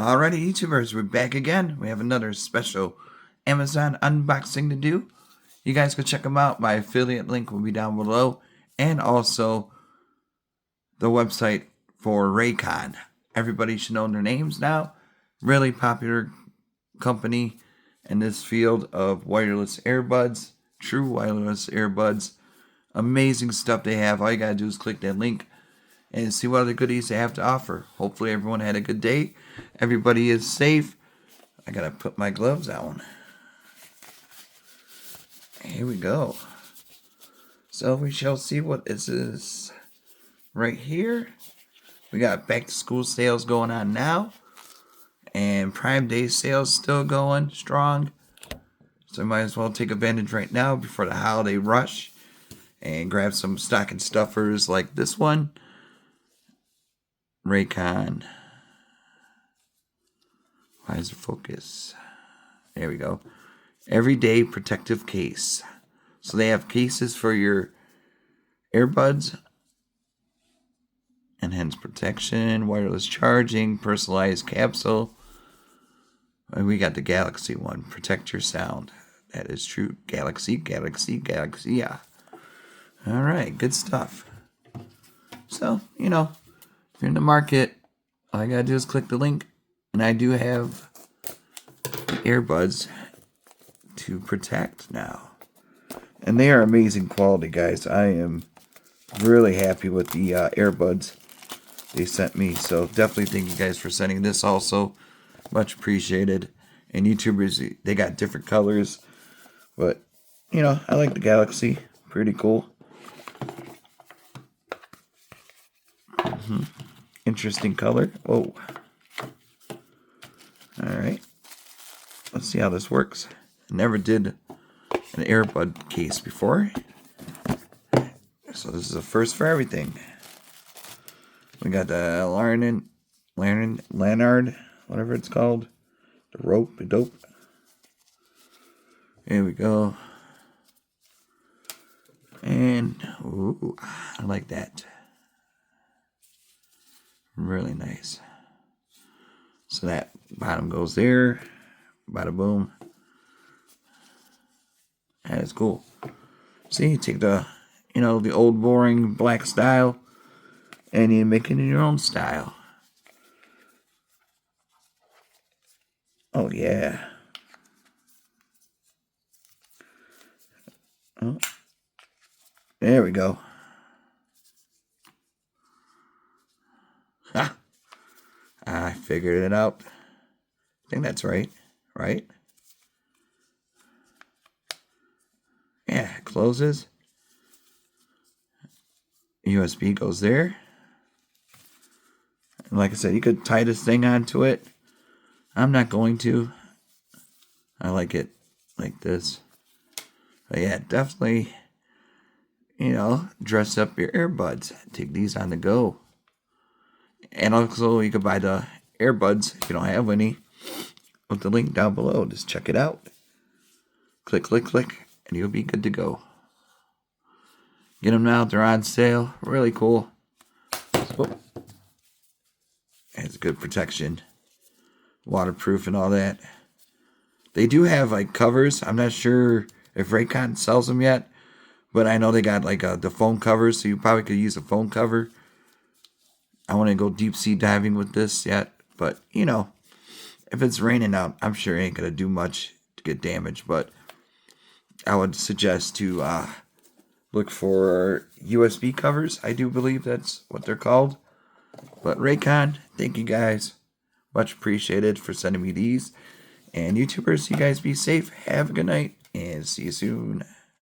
Alrighty, YouTubers, we're back again. We have another special Amazon unboxing to do. You guys go check them out. My affiliate link will be down below. And also the website for Raycon. Everybody should know their names now. Really popular company in this field of wireless earbuds. True wireless earbuds. Amazing stuff they have. All you gotta do is click that link and see what other goodies they have to offer. Hopefully everyone had a good day. Everybody is safe. I gotta put my gloves on. Here we go. So we shall see what this is right here. We got back to school sales going on now. And Prime Day sales still going strong. So I might as well take advantage right now before the holiday rush. And grab some stocking stuffers like this one. Raycon. Why is it focus? There we go. Everyday protective case. So they have cases for your earbuds. Enhanced protection, wireless charging, personalized capsule. And we got the Galaxy one. Protect your sound. That is true. Galaxy, yeah. Alright, good stuff. So, if you're in the market, all I gotta do is click the link. And I do have the earbuds to protect now. And they are amazing quality, guys. I am really happy with the earbuds they sent me. So definitely thank you guys for sending this also. Much appreciated. And YouTubers, they got different colors. But, I like the Galaxy. Pretty cool. Interesting color. Whoa. Alright. Let's see how this works. Never did an earbud case before. So this is a first for everything. We got the Lanyard, whatever it's called. The dope. Here we go. And, ooh, I like that. Really nice. So that bottom goes there. Bada boom. That is cool. See, you take the, the old boring black style and you make it in your own style. Oh, yeah. Oh. There we go. Ha! I figured it out. I think that's right. Right? Yeah, it closes. USB goes there. And like I said, you could tie this thing onto it. I'm not going to. I like it like this. But yeah, definitely, dress up your earbuds. Take these on the go. And also, you could buy the earbuds if you don't have any with the link down below. Just check it out. Click, and you'll be good to go. Get them now. They're on sale. Really cool. So, it's good protection. Waterproof and all that. They do have covers. I'm not sure if Raycon sells them yet. But I know they got the phone covers. So you probably could use a phone cover. I want to go deep sea diving with this yet. But, if it's raining out, I'm sure it ain't going to do much to get damaged. But I would suggest to look for USB covers. I do believe that's what they're called. But Raycon, thank you guys. Much appreciated for sending me these. And YouTubers, you guys be safe. Have a good night. And see you soon.